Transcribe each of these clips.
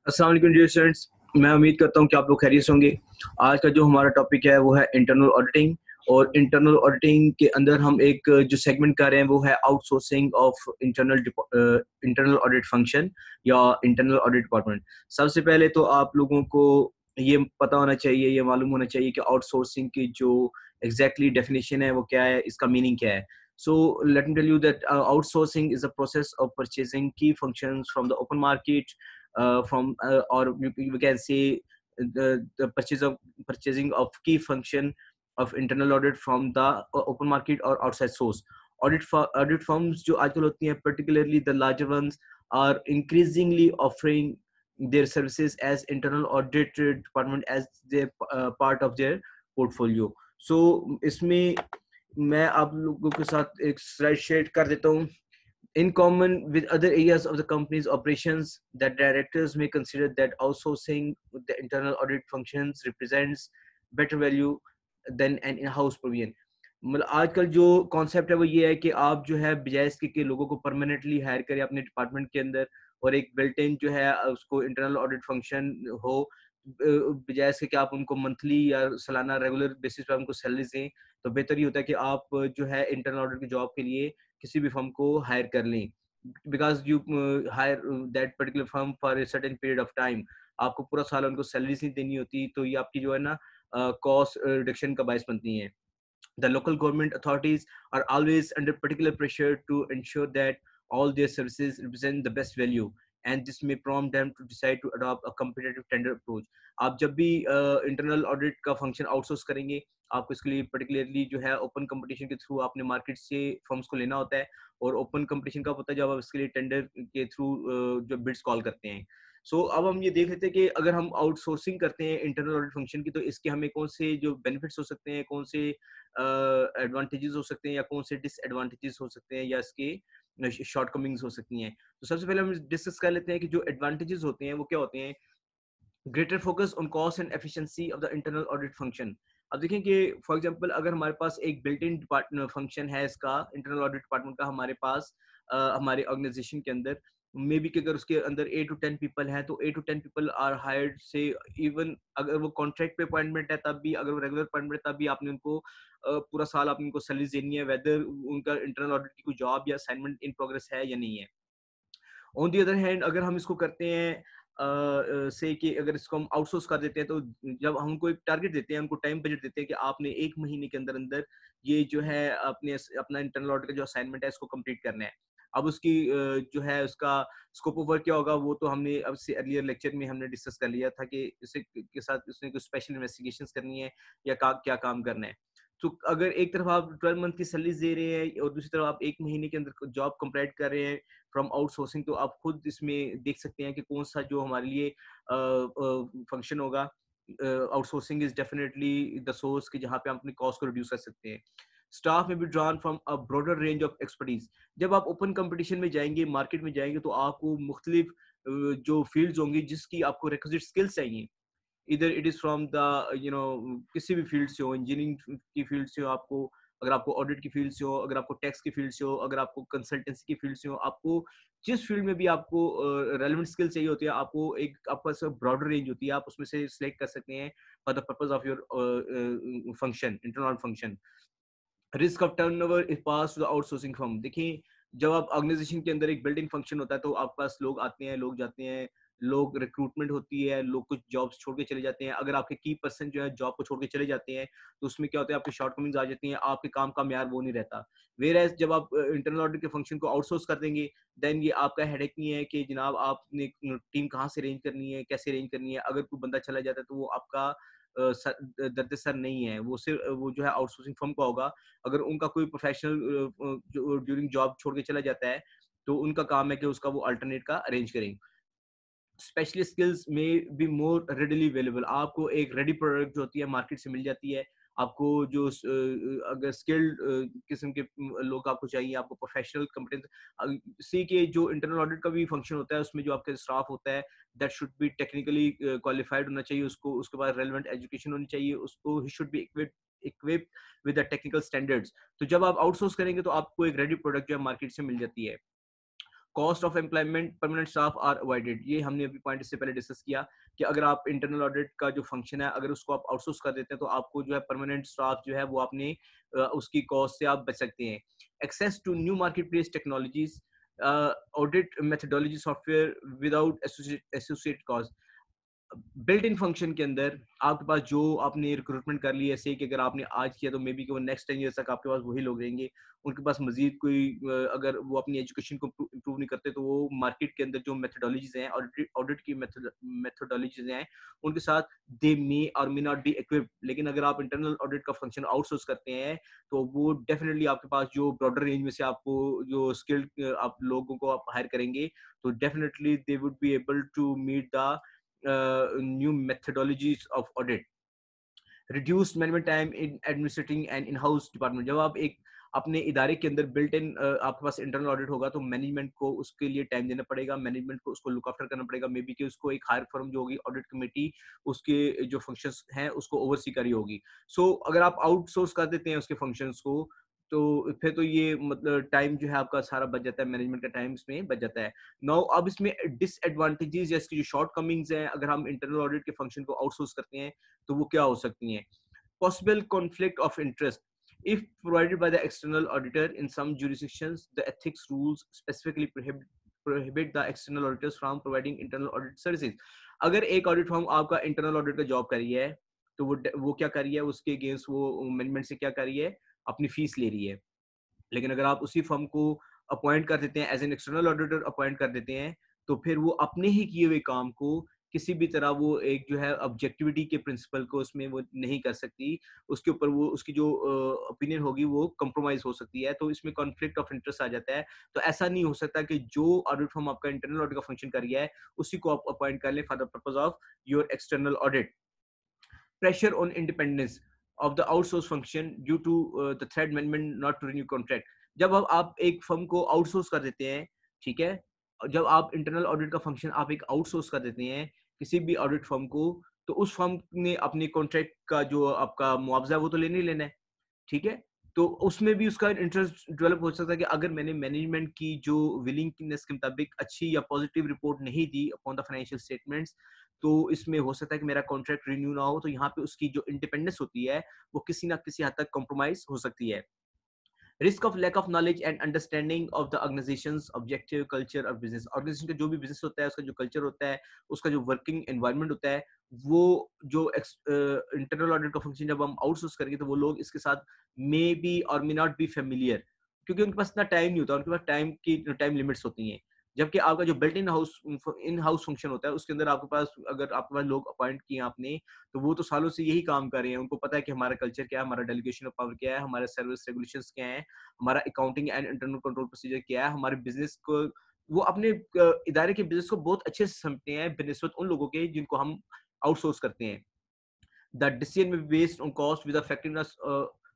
अस्सलाम वालेकुम dear students. मैं उम्मीद करता हूँ कि आप लोग खैरियत से होंगे। आज का जो हमारा टॉपिक है वो है इंटरनल ऑडिटिंग। और इंटरनल ऑडिटिंग के अंदर हम एक जो सेगमेंट कर रहे हैं वो है outsourcing of internal audit function या इंटरनल ऑडिट डिपार्टमेंट। सबसे पहले तो आप लोगों को ये पता होना चाहिए, ये मालूम होना चाहिए कि आउटसोर्सिंग की जो एग्जैक्टली डेफिनेशन है वो क्या है, इसका मीनिंग क्या है। So let me tell you that outsourcing is a process of purchasing key functions from the open market, or we can say the purchasing of key function of internal audit from the open market or outside source. Audit firms जो आजकल होती हैं, particularly the larger ones, are increasingly offering their services as internal audit department as their part of their portfolio. So इसमें मैं आप लोगों के साथ एक स्लाइड शेयर कर देता हूँ. In common with other areas of the company's operations, that directors may consider that outsourcing the internal audit functions represents better value than an in-house provision. मतलब आजकल जो कॉन्सेप्ट है वो ये है कि आप जो है बजाय इसके कि लोगों को परमानेंटली हायर करें अपने डिपार्टमेंट के अंदर और एक बिल्ट इन जो है उसको इंटरनल ऑडिट फंक्शन हो, बजाय इसके कि आप उनको मंथली या सालाना रेगुलर बेसिस पे उनको सैलरी दें, तो बेहतर ये होता है कि आप जो है इंटरनल ऑडिट की जॉब के लिए किसी भी फर्म को हायर कर लें, because you hire that particular firm for a certain period of time. आपको पूरा साल उनको सैलरीज नहीं देनी होती, तो ये आपकी जो है ना कॉस्ट रिडक्शन का बायस बनती है. The local government authorities are always under particular pressure to ensure that all their services represent the best value, and this may prompt them to decide to adopt a competitive tender approach. आप जब भी internal audit का function outsource करेंगे, आपको इसके लिए particularly जो है ओपन कंपटीशन के थ्रू आपने मार्केट से फर्म्स को लेना होता है. और ओपन कंपटीशन कब होता है? जब आप इसके लिए टेंडर के थ्रू जो बिड्स कॉल करते हैं. अब हम ये देख लेते हैं कि अगर हम आउटसोर्सिंग करते हैं इंटरनल ऑडिट फंक्शन की, तो इसके हमें कौन से जो बेनिफिट्स हो सकते हैं, कौन से एडवांटेजेस हो सकते हैं, या कौन से डिसएडवांटेजेस हो सकते हैं, या इसके शॉर्टकमिंग्स हो सकती हैं. तो सबसे पहले हम डिस्कस कर लेते हैं कि जो एडवांटेजेस होते हैं वो क्या होते हैं. Greater focus on cost and efficiency of the internal audit function. अब देखें कि फॉर एग्जांपल अगर हमारे पास एक बिल्ट इन फंक्शन है इसका इंटरनल ऑडिट डिपार्टमेंट का हमारे पास हमारे ऑर्गेनाइजेशन के अंदर, मे बी कि अगर उसके अंदर 8 to 10 पीपल हैं, तो 8 to 10 पीपल आर हायर्ड से, इवन अगर वो कॉन्ट्रैक्ट पे अपॉइंटमेंट है तब भी, अगर वो रेगुलर अपॉइंटमेंट है तब भी आपने उनको पूरा साल आपने उनको सैलरी देनी है, वेदर उनका इंटरनल ऑडिट की कोई जॉब या असाइनमेंट इन प्रोग्रेस है या नहीं है. ऑन दी अदर हैंड अगर हम इसको करते हैं से कि अगर इसको हम आउटसोर्स कर देते हैं, तो जब हम उनको एक टारगेट देते हैं, उनको टाइम बजट देते हैं कि आपने 1 महीने के अंदर अंदर ये जो है अपने अपना इंटरनल ऑडिट का जो असाइनमेंट है इसको कंप्लीट करना है. अब उसकी जो है उसका स्कोप ऑफ वर्क क्या होगा, वो तो हमने अब से अर्लियर लेक्चर में हमने डिस्कस कर लिया था कि इसे के साथ उसने कुछ स्पेशल इन्वेस्टिगेशन करनी है या क्या काम करना है. तो अगर एक तरफ आप 12 मंथ की सैलरी दे रहे हैं और दूसरी तरफ आप 1 महीने के अंदर जॉब कंप्लीट कर रहे हैं फ्रॉम आउटसोर्सिंग, तो आप खुद इसमें देख सकते हैं कि कौन सा जो हमारे लिए फंक्शन होगा. Outsourcing is definitely the source कि जहाँ पे हम अपनी कॉस्ट को रिड्यूस कर सकते हैं. स्टाफ में be drawn from a broader range of expertise. जब आप ओपन कंपटीशन में जाएंगे, मार्केट में जाएंगे, तो आपको मुख्तलिफ जो फील्ड्स होंगी जिसकी आपको रिक्विजिट स्किल्स चाहिए, इधर इट इज फ्रॉम द किसी भी फील्ड से हो, इंजीनियरिंग की फील्ड से हो, आपको अगर आपको ऑडिट की फील्ड से हो, अगर आपको टैक्स की फील्ड से हो, अगर आपको कंसल्टेंसी की फील्ड से हो, आपको जिस फील्ड में भी आपको रेलेवेंट स्किल चाहिए होती है, आपको एक आपके पास ब्रॉडर रेंज होती है, आप उसमें से सिलेक्ट कर सकते हैं for the purpose of your function, internal function. Risk of turnover is pass to the outsourcing firm. देखिए, जब आप ऑर्गेनाइजेशन के अंदर एक बिल्डिंग फंक्शन होता है, तो आपके पास लोग आते हैं, लोग जाते हैं, लोग रिक्रूटमेंट होती है, लोग कुछ जॉब्स छोड़ के चले जाते हैं. अगर आपके की पर्सन जो है जॉब को छोड़ के चले जाते हैं, तो उसमें क्या होता है, आपकी शॉर्टकमिंग्स आ जाती हैं, आपके काम का म्यार वो नहीं रहता. वेयर एज जब आप इंटरनल ऑडिट के फंक्शन को आउटसोर्स कर देंगे, देन ये आपका हेडेक नहीं है कि जनाब आपने टीम कहाँ से अरेंज करनी है, कैसे अरेंज करनी है. अगर कोई बंदा चला जाता है तो वो आपका दर्द सर नहीं है, वो सिर्फ वो जो है आउटसोर्सिंग फर्म का होगा. अगर उनका कोई प्रोफेशनल जो ड्यूरिंग जॉब छोड़ के चला जाता है, तो उनका काम है कि उसका वो अल्टरनेट का अरेंज करें. स्पेशलिस्ट स्किल्स में बी मोर रेडिली अवेलेबल. आपको एक रेडी प्रोडक्ट जो होती है मार्केट से मिल जाती है. आपको जो अगर स्किल्ड किस्म के लोग आपको चाहिए, आपको प्रोफेशनल कंपटेंस सी के जो इंटरनल ऑडिट का भी फंक्शन होता है, उसमें जो आपका स्टाफ होता है that should be technically qualified होना चाहिए, उसको उसके बाद रेलेवेंट एजुकेशन होनी चाहिए, उसको he should be equipped with the technical standards. तो जब आप आउटसोर्स करेंगे तो आपको एक रेडी प्रोडक्ट जो है मार्केट से मिल जाती है. Cost of employment permanent staff are avoided, ये हमने अभी पॉइंट इससे पहले डिस्कस किया कि अगर आप इंटरनल ऑडिट का जो फंक्शन है अगर उसको आप आउटसोर्स कर देते हैं तो आपको जो है परमानेंट स्टाफ जो है वो अपने उसकी कॉस्ट से आप बच सकते हैं। Access to new market place technologies, audit methodology software without associate cost. Built in function के अंदर आपके पास जो आपने रिक्रूटमेंट कर ली है, ऐसे कि अगर आपने आज किया तो मे बी कि वो नेक्स्ट 10 ईयर्स तक आपके पास वही लोग रहेंगे, उनके पास मजीद कोई अगर वो अपनी एजुकेशन को इम्प्रूव नहीं करते तो वो मार्केट के अंदर जो मेथडोलॉजीज हैं, ऑडिट की मेथडोलॉजीज हैं, उनके साथ दे मे और मे नॉट बी इक्विप्ड। लेकिन अगर आप इंटरनल ऑडिट का फंक्शन आउटसोर्स करते हैं तो वो डेफिनेटली आपके पास जो ब्रॉडर रेंज में से आपको जो स्किल्ड आप लोगों को आप हायर करेंगे तो definitely they would be able to meet the new methodologies of audit, reduced management time in administrating and in-house department। जब आप एक अपने इदारे के अंदर बिल्ट इन आपके पास इंटरनल ऑडिट होगा तो मैनेजमेंट को उसके लिए टाइम देना पड़ेगा, मैनेजमेंट को उसको लुक आफ्टर करना पड़ेगा, मे बी कि उसको एक हायर फर्म जो होगी ऑडिट कमेटी उसके जो फंक्शंस हैं उसको ओवरसी करी होगी। सो अगर आप आउटसोर्स कर देते हैं उसके फंक्शंस को तो फिर तो ये मतलब टाइम जो है आपका सारा बच जाता है, मैनेजमेंट का टाइम इसमें बच जाता है। नाउ अब इसमें डिसएडवांटेजेस या इसकी जो शॉर्ट कमिंग्स हैं अगर हम इंटरनल ऑडिट के फंक्शन को आउटसोर्स करते हैं तो वो क्या हो सकती हैं? Possible conflict of interest. If provided by the external auditor in some jurisdictions, the ethics rules specifically prohibit the external auditors from providing internal audit services. अगर एक ऑडिट फर्म आपका इंटरनल ऑडिट का जॉब कर रही है तो वो क्या कर रही है, उसके अगेंस्ट वो मैनेजमेंट से क्या कर रही है, अपनी फीस ले रही है। लेकिन अगर आप उसी फर्म को अपॉइंट कर देते हैं as an external auditor appoint कर देते हैं तो फिर वो अपने ही किए हुए काम को किसी भी तरह वो एक जो है ऑब्जेक्टिविटी के प्रिंसिपल को उसमें वो नहीं कर सकती, उसके ऊपर वो उसकी जो ओपिनियन होगी वो कंप्रोमाइज हो सकती है, तो इसमें कॉन्फ्लिक्ट ऑफ इंटरेस्ट आ जाता है। तो ऐसा नहीं हो सकता कि जो ऑडिट फर्म आपका इंटरनल ऑडिट का फंक्शन कर रहा है उसी को आप अपॉइंट कर लें for the purpose of your external audit. Pressure on independence of the outsource function due to the threat amendment not to renew contract। जब अब आप एक फर्म को आउटसोर्स कर देते हैं, ठीक है, और जब आप इंटरनल ऑडिट का फंक्शन आप एक आउटसोर्स कर देते हैं किसी भी ऑडिट फर्म को तो उस फर्म ने अपने कॉन्ट्रैक्ट का जो आपका मुआवजा है वो तो लेने ही लेना है, ठीक है। तो उसमें भी उसका इंटरेस्ट डेवलप हो सकता है कि अगर मैंने मैनेजमेंट की जो विलिंगनेस के मुताबिक अच्छी या पॉजिटिव रिपोर्ट नहीं दी अपॉन द फाइनेंशियल स्टेटमेंट्स तो इसमें हो सकता है कि मेरा कॉन्ट्रैक्ट रिन्यू ना हो, तो यहाँ पे उसकी जो इंडिपेंडेंस होती है वो किसी ना किसी हद तक कॉम्प्रोमाइज हो सकती है। Risk of lack of knowledge and understanding of the organisation's objective culture और बिजनेस। ऑर्गेनाइजेशन का जो भी बिजनेस होता है उसका जो कल्चर होता है उसका जो वर्किंग एनवायरनमेंट होता है वो जो इंटरनल ऑडिट का फंक्शन जब हम आउटसोर्स करेंगे तो वो लोग इसके साथ मे बी और मे नॉट बी फेमिलियर क्योंकि उनके पास इतना टाइम नहीं होता, उनके पास टाइम लिमिट्स होती हैं। जबकि आपका जो बिल्ट इन हाउस फंक्शन होता है उसके अंदर आपके पास अगर आपके पास लोग अपॉइंट किए आपने तो वो तो सालों से यही काम कर रहे हैं, उनको पता है कि हमारा कल्चर क्या है, हमारा डेलीगेशन ऑफ पावर क्या है, हमारे सर्विस रेगुलेशंस क्या है, हमारा accounting and internal control procedure क्या है, हमारे बिजनेस को वो अपने इदारे के बिजनेस को बहुत अच्छे से समझते हैं बनिस्बत उन लोगों के जिनको हम आउटसोर्स करते हैं। The decision may based on cost with effectiveness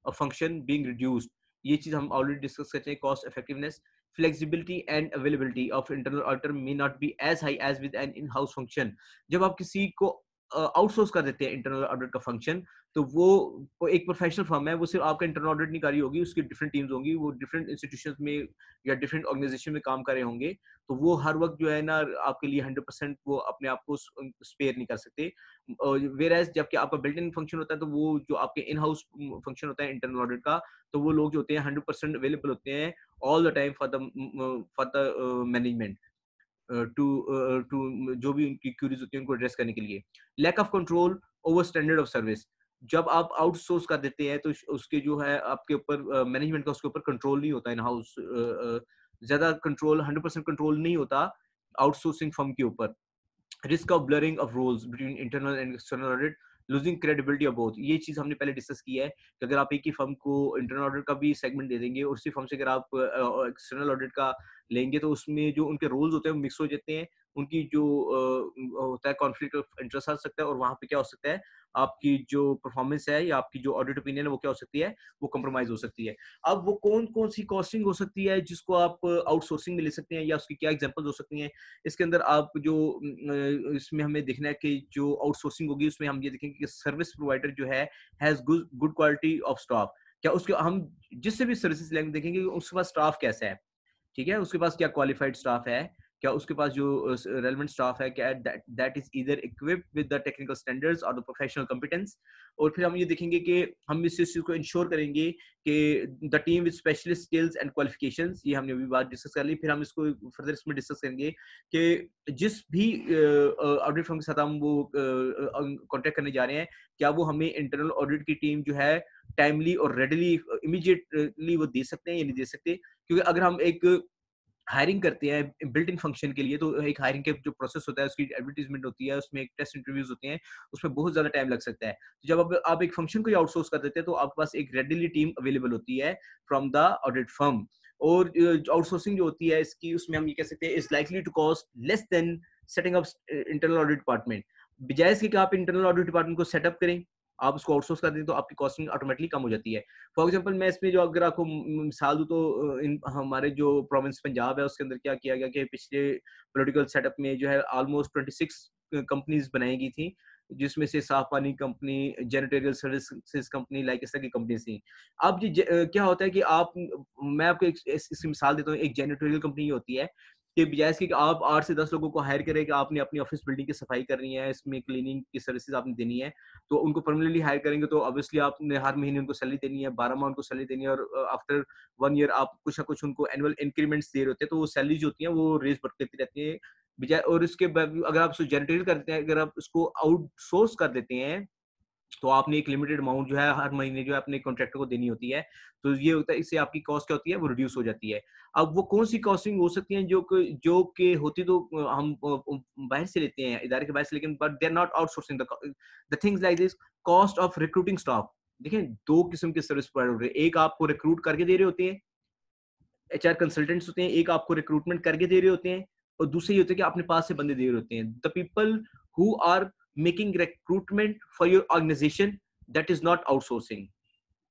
function being reduced. ये चीज हम ऑलरेडी डिस्कस करते हैं, cost effectiveness. Flexibility and availability of internal auditor may not be as high as with an in house function. जब आप किसी को outsource कर देते हैं इंटरनल ऑडिट का फंक्शन तो वो एक प्रोफेशनल फर्म है, वो सिर्फ आपका इंटरनल ऑडिट नहीं कर रही होगी, उसकी डिफरेंट टीम्स होंगी, वो डिफरेंट इंस्टीट्यूशंस में या डिफरेंट ऑर्गेनाइजेशन में काम कर रहे होंगे, तो वो हर वक्त जो है ना आपके लिए 100% वो अपने आप को स्पेयर नहीं कर सकते। वेर एज जबकि आपका बिल्ट इन फंक्शन होता है तो वो जो आपके इन हाउस फंक्शन होता है इंटरनल ऑडिट का तो वो लोग जो होते हैं 100% अवेलेबल होते हैं all the time for the management to जो भी उनकी क्यूरीज होती है उनको एड्रेस करने के लिए। Lack of control over standard of service. जब आप आउटसोर्स कर देते हैं तो उसके जो है आपके ऊपर मैनेजमेंट का उसके ऊपर कंट्रोल नहीं होता, इन हाउस ज्यादा कंट्रोल 100% कंट्रोल नहीं होता आउटसोर्सिंग फर्म के ऊपर। Risk of blurring of roles between internal and external audit, losing credibility of both. ये चीज हमने पहले डिस्कस की है कि अगर आप एक ही फर्म को इंटरनल ऑडिट का भी सेगमेंट दे देंगे और उसी फर्म से अगर आप एक्सटर्नल ऑडिट का लेंगे तो उसमें जो उनके रोल्स होते हैं वो मिक्स हो जाते हैं, उनकी जो होता है कॉन्फ्लिक्ट ऑफ इंटरेस्ट आ सकता है और वहां पे क्या हो सकता है आपकी जो परफॉर्मेंस है या आपकी जो ऑडिट ओपिनियन है वो क्या हो सकती है, वो कॉम्प्रोमाइज हो सकती है। अब वो कौन कौन सी कॉस्टिंग हो सकती है जिसको आप आउटसोर्सिंग में ले सकते हैं या उसकी क्या एग्जांपल्स हो सकती हैं। इसके अंदर आप जो इसमें हमें देखना है कि जो आउटसोर्सिंग होगी उसमें हम ये देखेंगे कि सर्विस प्रोवाइडर जो है has good quality of staff. क्या उसके हम जिससे भी सर्विसेज लेंगे देखेंगे उसके पास स्टाफ कैसा है, ठीक है, उसके पास क्या क्वालिफाइड स्टाफ है, क्या उसके पास जो रेलेवेंट स्टाफ है, क्या that is either equipped with the technical standards और द प्रोफेशनल कॉम्पिटेंस। और फिर हम ये देखेंगे कि हम इस चीज को इंश्योर करेंगे कि the team with specialist skills and qualifications, ये हमने अभी बात डिस्कस कर ली। फिर हम इसको फर्दर इसमें डिस्कस करेंगे कि जिस भी ऑडिट फर्म के साथ हम वो कॉन्टेक्ट करने जा रहे हैं, क्या वो हमें इंटरनल ऑडिट की टीम जो है टाइमली और रेडली इमीडिएटली वो दे सकते हैं या नहीं दे सकते। क्योंकि अगर हम एक हायरिंग करते हैं बिल्ट इन फंक्शन के लिए, तो एक हायरिंग के जो प्रोसेस होता है, उसकी एडवर्टाइजमेंट होती है, उसमें एक टेस्ट इंटरव्यूज होते हैं, उसमें बहुत ज्यादा टाइम लग सकता है। तो जब आप एक फंक्शन को ही आउटसोर्स कर देते हैं, तो आपके पास एक रेडीली टीम अवेलेबल होती है फ्रॉम द ऑडिट फर्म। और आउटसोर्सिंग जो होती है इसकी, उसमें हम ये कह सकते हैं is likely to cost less than setting up internal audit department. बजाय इसके कि आप इंटरनल ऑडिट डिपार्टमेंट को सेटअप करें, आप उसको आउटसोर्स कर दें, तो आपकी कॉस्टिंग ऑटोमेटिकली कम हो जाती है। फॉर एग्जांपल मैं इसमें जो अगर आपको मिसाल दूं, तो हमारे जो प्रोविंस पंजाब है उसके अंदर क्या किया गया कि पिछले पॉलिटिकल सेटअप में जो है ऑलमोस्ट 26 कंपनीज बनाई गई थी, जिसमें से साफ पानी कंपनी, जैनिटोरियल सर्विसेज कंपनी, लाइक इस तरह की कंपनी थी। अब क्या होता है कि आप, मैं आपको इसकी मिसाल देता हूँ, एक जैनिटोरियल कंपनी होती है कि बजाय इसके कि आप 8 से 10 लोगों को हायर करें कि आपने अपनी ऑफिस बिल्डिंग की सफाई करनी है, इसमें क्लीनिंग की सर्विसेज आपने देनी है, तो उनको परमानेंटली हायर करेंगे, तो ऑब्वियसली आपने हर महीने उनको सैलरी देनी है, 12 माह उनको सैलरी देनी है, और आफ्टर 1 ईयर आप कुछ ना कुछ उनको एनुअल इंक्रीमेंट्स दे रहे होते हैं, तो वो सैलरी जो होती है वो रेज बढ़ती रहती है। बजाय, और इसके अगर आप उसको जनरेट करते हैं, अगर आप उसको आउटसोर्स कर देते हैं, तो आपने एक लिमिटेड अमाउंट जो है हर महीने जो है अपने कॉन्ट्रैक्टर को देनी होती है। तो ये होता है, इससे आपकी कॉस्ट क्या होती है, वो रिड्यूस हो जाती है। अब वो कौन सी कॉस्टिंग हो सकती है जो कि होती, तो हम बाहर से लेते हैं, इदारे के बाहर से, लेकिन but they are not outsourcing the things like this. Cost of recruiting staff, देखिए दो किस्म के सर्विस प्रोवाइडर होते हैं, एक आपको रिक्रूट करके दे रहे होते हैं, एचआर कंसल्टेंट्स होते हैं, एक आपको रिक्रूटमेंट करके दे रहे होते हैं, और दूसरे ये होते हैं कि अपने पास से बंदे दे रहे होते हैं। The people who are making recruitment for your organisation, that is not outsourcing.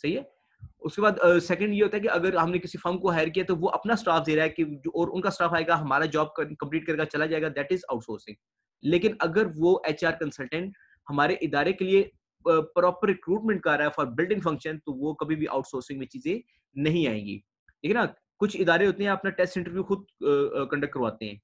सही है। उसके बाद सेकंड ये होता है कि अगर हमने किसी फर्म को हायर किया, तो वो अपना स्टाफ दे रहा है कि और उनका स्टाफ आएगा, हमारा जॉब कंप्लीट करेगा, चला जाएगा, दैट इज आउटसोर्सिंग। लेकिन अगर वो एचआर कंसल्टेंट हमारे इदारे के लिए प्रॉपर रिक्रूटमेंट कर रहा है फॉर बिल्डिंग फंक्शन, तो वो कभी भी आउटसोर्सिंग में चीजें नहीं आएंगी। ठीक है ना। कुछ इदारे होते हैं अपना टेस्ट इंटरव्यू खुद कंडक्ट करवाते हैं,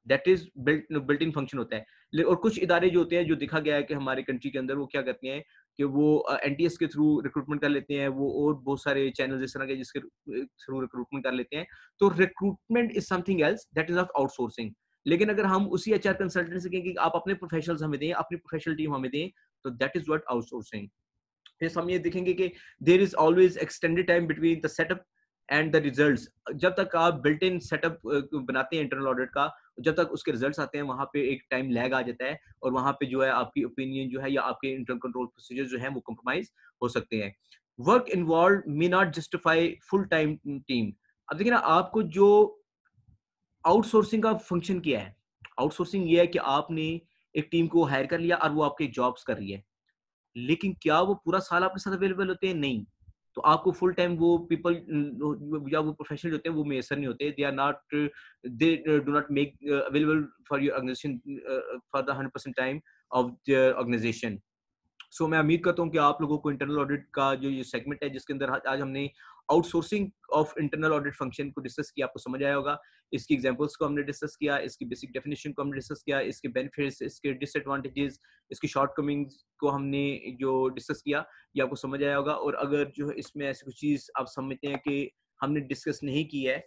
that is built in function होता है। और कुछ इदारे जो होते हैं, जो देखा गया है कि हमारे कंट्री के अंदर, वो क्या करते हैं कि वो एनटीएस के थ्रू रिक्रूटमेंट कर लेते हैं, वो और बहुत सारे चैनल इस तरह के जिसके थ्रू रिक्रूटमेंट कर लेते हैं। तो recruitment is something else, that is not outsourcing. लेकिन अगर हम उसी एचआर कंसल्टेंट से कहें कि आप अपने प्रोफेशनल्स हमें दें, अपनी प्रोफेशनल टीम हमें दें, तो दैट इज व्हाट आउटसोर्सिंग। फिर हम ये देखेंगे कि there is always extended time between the setup and the results. जब तक आप बिल्ट इन सेटअप बनाते हैं इंटरनल ऑडिट का, जब तक उसके रिजल्ट्स आते हैं, वहां पे एक टाइम लैग आ जाता है, और वहां पे जो है आपकी ओपिनियन जो है या आपके इंटरनल कंट्रोल प्रोसीजर जो है वो कंप्रोमाइज हो सकते हैं। Work involve may not justify full time team. अब देखिए ना, आपको जो आउटसोर्सिंग का फंक्शन किया है, आउटसोर्सिंग ये है कि आपने एक टीम को हायर कर लिया और वो आपके जॉब्स कर रही है, लेकिन क्या वो पूरा साल आपके साथ अवेलेबल होते हैं? नहीं। तो आपको फुल टाइम वो पीपल या वो प्रोफेशनल होते हैं, वो मेसर नहीं होते, they are not, they do not make available for your organisation for the 100% time of their organisation. So मैं उम्मीद करता हूँ कि आप लोगों को इंटरनल ऑडिट का जो ये सेगमेंट है, जिसके अंदर आज हमने outsourcing of internal audit function को डिस्कस किया, आपको समझ आया होगा। इसकी एग्जांपल्स को हमने डिस्कस किया, इसकी बेसिक डेफिनेशन को हमने डिस्कस किया, इसके बेनिफिट्स, इसके डिसएडवांटेजेस, इसकी शॉर्टकमिंग्स को हमने जो डिस्कस किया, ये आपको समझ आया होगा। और अगर जो है इसमें ऐसी कुछ चीज़ आप समझते हैं कि हमने डिस्कस नहीं की है,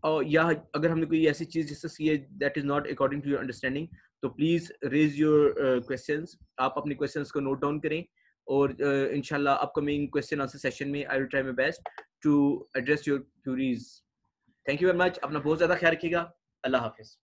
और या अगर हमने कोई ऐसी चीज डिस्कस की है that is not according to your understanding, तो प्लीज रेज योर क्वेश्चंस। आप अपने क्वेश्चंस को नोट डाउन करें, और इंशाल्लाह अपकमिंग क्वेश्चन आंसर सेशन में I will try my best to address your queries. Thank you very much. अपना बहुत ज्यादा ख्याल रखिएगा। अल्लाह हाफिज।